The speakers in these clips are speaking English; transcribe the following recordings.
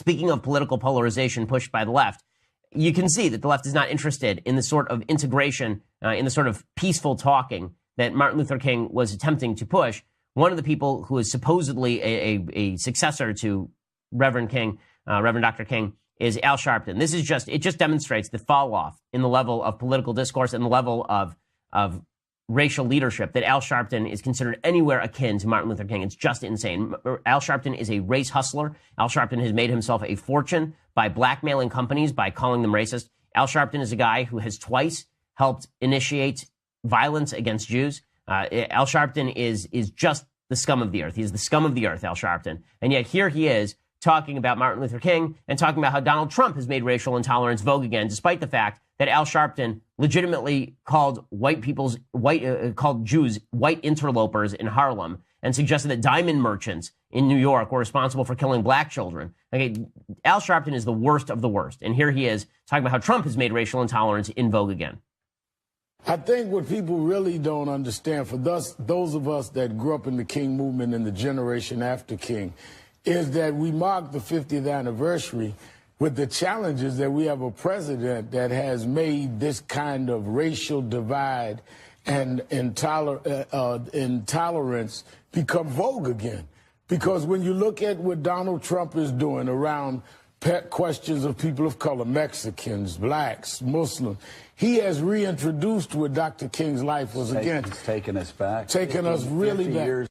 Speaking of political polarization pushed by the left, you can see that the left is not interested in the sort of integration, in the sort of peaceful talking that Martin Luther King was attempting to push. One of the people who is supposedly a successor to Reverend King, Reverend Dr. King, is Al Sharpton. It just demonstrates the fall off in the level of political discourse and the level of racial leadership that Al Sharpton is considered anywhere akin to Martin Luther King. It's just insane. Al Sharpton is a race hustler. Al Sharpton has made himself a fortune by blackmailing companies, by calling them racist. Al Sharpton is a guy who has twice helped initiate violence against Jews. Al Sharpton is just the scum of the earth. He's the scum of the earth, Al Sharpton. And yet here he is talking about Martin Luther King and talking about how Donald Trump has made racial intolerance vogue again, despite the fact that Al Sharpton legitimately called called Jews white interlopers in Harlem and suggested that diamond merchants in New York were responsible for killing black children. Okay, Al Sharpton is the worst of the worst. And here he is talking about how Trump has made racial intolerance in vogue again. I think what people really don't understand, for those of us that grew up in the King movement and the generation after King, is that we mark the 50th anniversary with the challenges that we have a president that has made this kind of racial divide and intolerance become vogue again. Because when you look at what Donald Trump is doing around pet questions of people of color, Mexicans, blacks, Muslims, he has reintroduced what Dr. King's life was again. He's taken us back. Taken us really back. Years.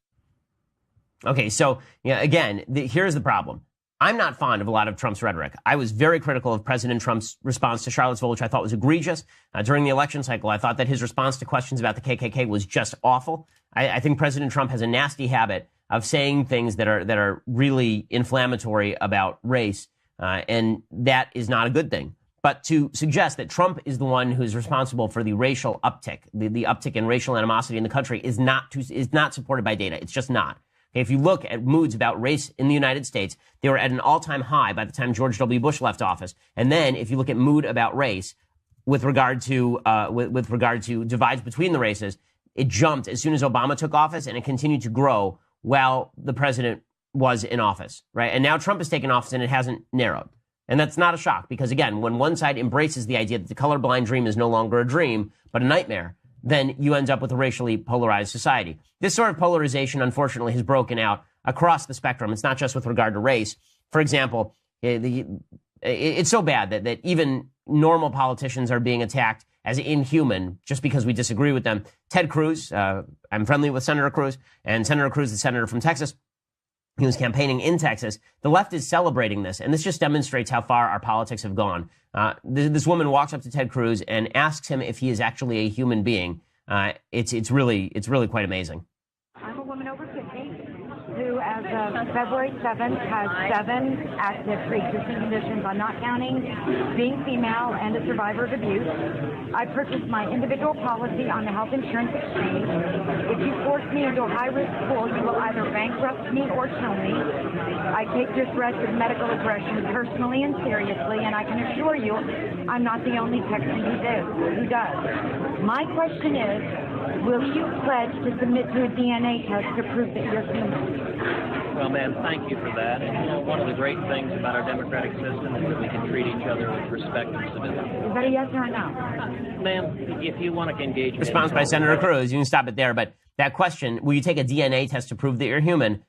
Okay, so again, here's the problem. I'm not fond of a lot of Trump's rhetoric. I was very critical of President Trump's response to Charlottesville, which I thought was egregious. During the election cycle, I thought that his response to questions about the KKK was just awful. I think President Trump has a nasty habit of saying things that are really inflammatory about race, and that is not a good thing. But to suggest that Trump is the one who's responsible for the racial uptick, the uptick in racial animosity in the country, is not supported by data. It's just not. If you look at moods about race in the United States, they were at an all-time high by the time George W. Bush left office. And then if you look at mood about race with regard to divides between the races, it jumped as soon as Obama took office, and it continued to grow while the president was in office, right? And now Trump has taken office and it hasn't narrowed. And that's not a shock because, again, when one side embraces the idea that the colorblind dream is no longer a dream, but a nightmare, then you end up with a racially polarized society. This sort of polarization, unfortunately, has broken out across the spectrum. It's not just with regard to race. For example, it's so bad that even normal politicians are being attacked as inhuman just because we disagree with them. Ted Cruz, I'm friendly with Senator Cruz, and Senator Cruz, the senator from Texas, he was campaigning in Texas. The left is celebrating this, and this just demonstrates how far our politics have gone. This woman walks up to Ted Cruz and asks him if he is actually a human being. It's really quite amazing. I'm a woman over 50 who, as of February 7th, has 7 active pre-existing conditions. I'm not counting being female and a survivor of abuse. I purchased my individual policy on the health insurance exchange. If you force me into a high-risk pool, you will either bankrupt me or kill me. I take your threats of medical aggression personally and seriously, and I can assure you I'm not the only Texan who does. My question is, will you pledge to submit to a DNA test to prove that you're human? Well, ma'am, thank you for that. And one of the great things about our democratic system is that we can treat each other with respect and civility. Is that a yes or a no? Ma'am, if you want to engage... Response by Senator Cruz. You can stop it there. But that question, will you take a DNA test to prove that you're human?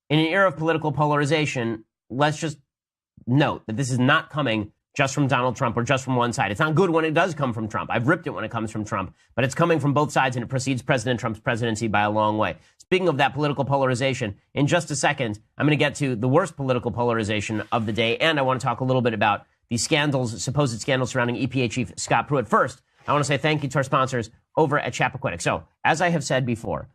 In an era of political polarization, let's just note that this is not coming just from Donald Trump or just from one side. It's not good when it does come from Trump. I've ripped it when it comes from Trump, but it's coming from both sides, and it precedes President Trump's presidency by a long way. Speaking of that political polarization, in just a second, I'm going to get to the worst political polarization of the day, and I want to talk a little bit about the scandals, supposed scandals surrounding EPA Chief Scott Pruitt. First, I want to say thank you to our sponsors over at Chappaquiddick. So, as I have said before,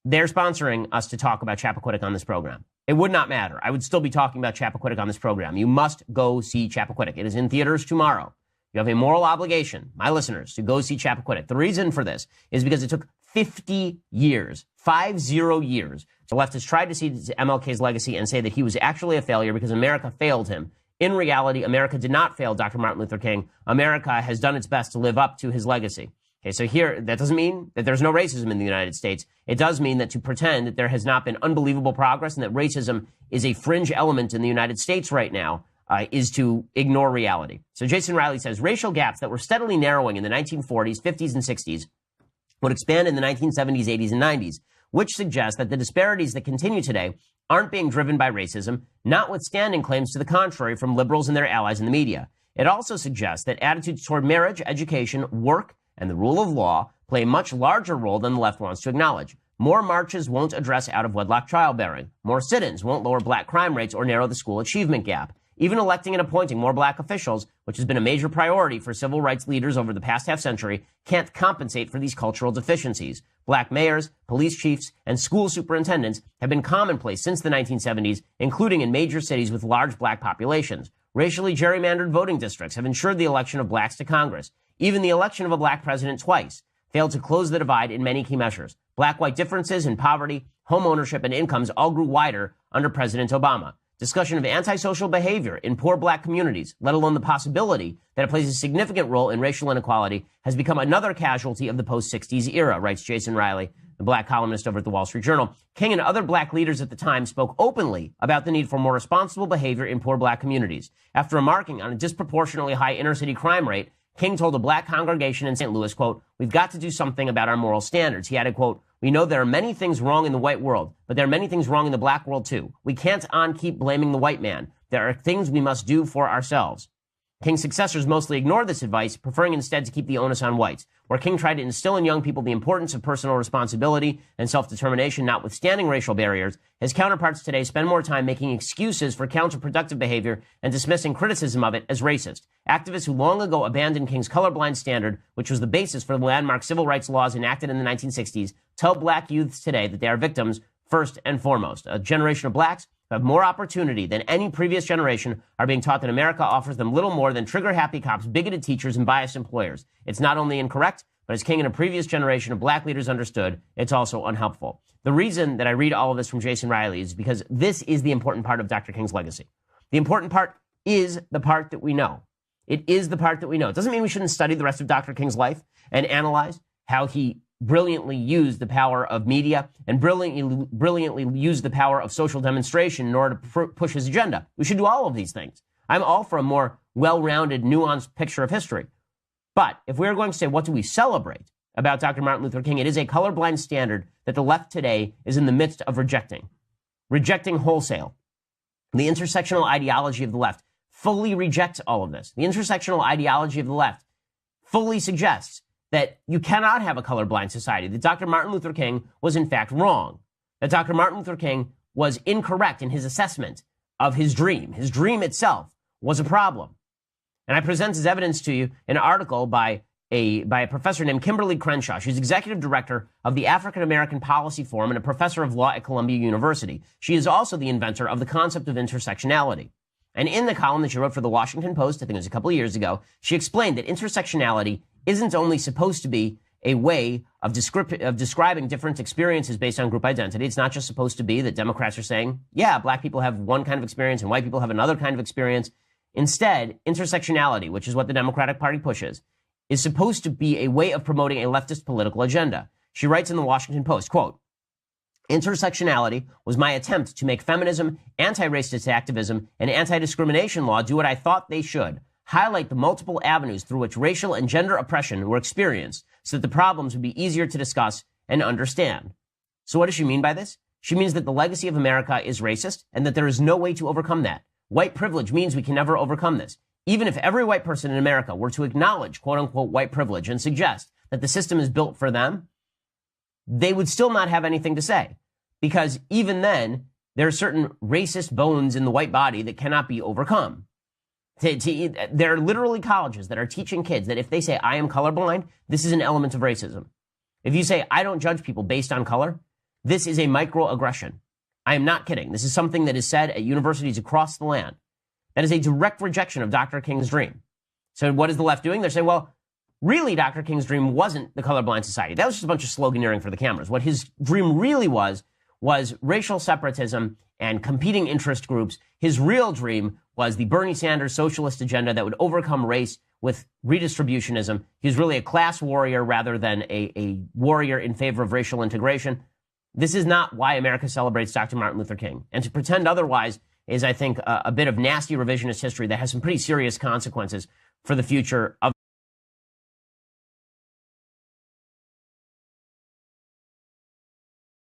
they're sponsoring us to talk about Chappaquiddick on this program. It would not matter. I would still be talking about Chappaquiddick on this program. You must go see Chappaquiddick. It is in theaters tomorrow. You have a moral obligation, my listeners, to go see Chappaquiddick. The reason for this is because it took 50 years, 50 years. The left has tried to see MLK's legacy and say that he was actually a failure because America failed him. In reality, America did not fail Dr. Martin Luther King. America has done its best to live up to his legacy. Okay, so here, that doesn't mean that there's no racism in the United States. It does mean that to pretend that there has not been unbelievable progress and that racism is a fringe element in the United States right now, is to ignore reality. So Jason Riley says racial gaps that were steadily narrowing in the 1940s, 50s, and 60s would expand in the 1970s, 80s, and 90s, which suggests that the disparities that continue today aren't being driven by racism, notwithstanding claims to the contrary from liberals and their allies in the media. It also suggests that attitudes toward marriage, education, work, and the rule of law play a much larger role than the left wants to acknowledge. More marches won't address out-of-wedlock childbearing. More sit-ins won't lower black crime rates or narrow the school achievement gap. Even electing and appointing more black officials, which has been a major priority for civil rights leaders over the past half-century, can't compensate for these cultural deficiencies. Black mayors, police chiefs, and school superintendents have been commonplace since the 1970s, including in major cities with large black populations. Racially gerrymandered voting districts have ensured the election of blacks to Congress. Even the election of a black president twice failed to close the divide in many key measures. Black-white differences in poverty, home ownership, and incomes all grew wider under President Obama. Discussion of antisocial behavior in poor black communities, let alone the possibility that it plays a significant role in racial inequality, has become another casualty of the post-60s era, writes Jason Riley, the black columnist over at the Wall Street Journal. King and other black leaders at the time spoke openly about the need for more responsible behavior in poor black communities. After remarking on a disproportionately high inner-city crime rate, King told a black congregation in St. Louis, quote, "We've got to do something about our moral standards." He added, quote, "We know there are many things wrong in the white world, but there are many things wrong in the black world too. We can't keep blaming the white man. There are things we must do for ourselves." King's successors mostly ignored this advice, preferring instead to keep the onus on whites. Where King tried to instill in young people the importance of personal responsibility and self-determination, notwithstanding racial barriers, his counterparts today spend more time making excuses for counterproductive behavior and dismissing criticism of it as racist. Activists who long ago abandoned King's colorblind standard, which was the basis for the landmark civil rights laws enacted in the 1960s, tell black youths today that they are victims first and foremost. A generation of blacks who have more opportunity than any previous generation are being taught that America offers them little more than trigger-happy cops, bigoted teachers, and biased employers. It's not only incorrect, but as King and a previous generation of black leaders understood, it's also unhelpful. The reason that I read all of this from Jason Riley is because this is the important part of Dr. King's legacy. The important part is the part that we know. It is the part that we know. It doesn't mean we shouldn't study the rest of Dr. King's life and analyze how he brilliantly used the power of media and brilliantly used the power of social demonstration in order to push his agenda. We should do all of these things. I'm all for a more well-rounded, nuanced picture of history. But if we're going to say, what do we celebrate about Dr. Martin Luther King, it is a colorblind standard that the left today is in the midst of rejecting wholesale. The intersectional ideology of the left fully rejects all of this. The intersectional ideology of the left fully suggests that you cannot have a colorblind society, that Dr. Martin Luther King was in fact wrong, that Dr. Martin Luther King was incorrect in his assessment of his dream. His dream itself was a problem. And I present as evidence to you an article by a professor named Kimberly Crenshaw. She's executive director of the African American Policy Forum and a professor of law at Columbia University. She is also the inventor of the concept of intersectionality. And in the column that she wrote for the Washington Post, I think it was a couple of years ago, she explained that intersectionality isn't only supposed to be a way of describing different experiences based on group identity. It's not just supposed to be that Democrats are saying, yeah, black people have one kind of experience and white people have another kind of experience. Instead, intersectionality, which is what the Democratic Party pushes, is supposed to be a way of promoting a leftist political agenda. She writes in the Washington Post, quote, "Intersectionality was my attempt to make feminism, anti-racist activism, and anti-discrimination law do what I thought they should. Highlight the multiple avenues through which racial and gender oppression were experienced so that the problems would be easier to discuss and understand." So what does she mean by this? She means that the legacy of America is racist and that there is no way to overcome that. White privilege means we can never overcome this. Even if every white person in America were to acknowledge quote-unquote white privilege and suggest that the system is built for them, they would still not have anything to say. Because even then, there are certain racist bones in the white body that cannot be overcome. There are literally colleges that are teaching kids that if they say, I am colorblind, this is an element of racism. If you say, I don't judge people based on color, this is a microaggression. I am not kidding. This is something that is said at universities across the land. That is a direct rejection of Dr. King's dream. So what is the left doing? They're saying, well, really, Dr. King's dream wasn't the colorblind society. That was just a bunch of sloganeering for the cameras. What his dream really was racial separatism and competing interest groups. His real dream was the Bernie Sanders socialist agenda that would overcome race with redistributionism. He was really a class warrior rather than a warrior in favor of racial integration. This is not why America celebrates Dr. Martin Luther King. And to pretend otherwise is, I think, a bit of nasty revisionist history that has some pretty serious consequences for the future of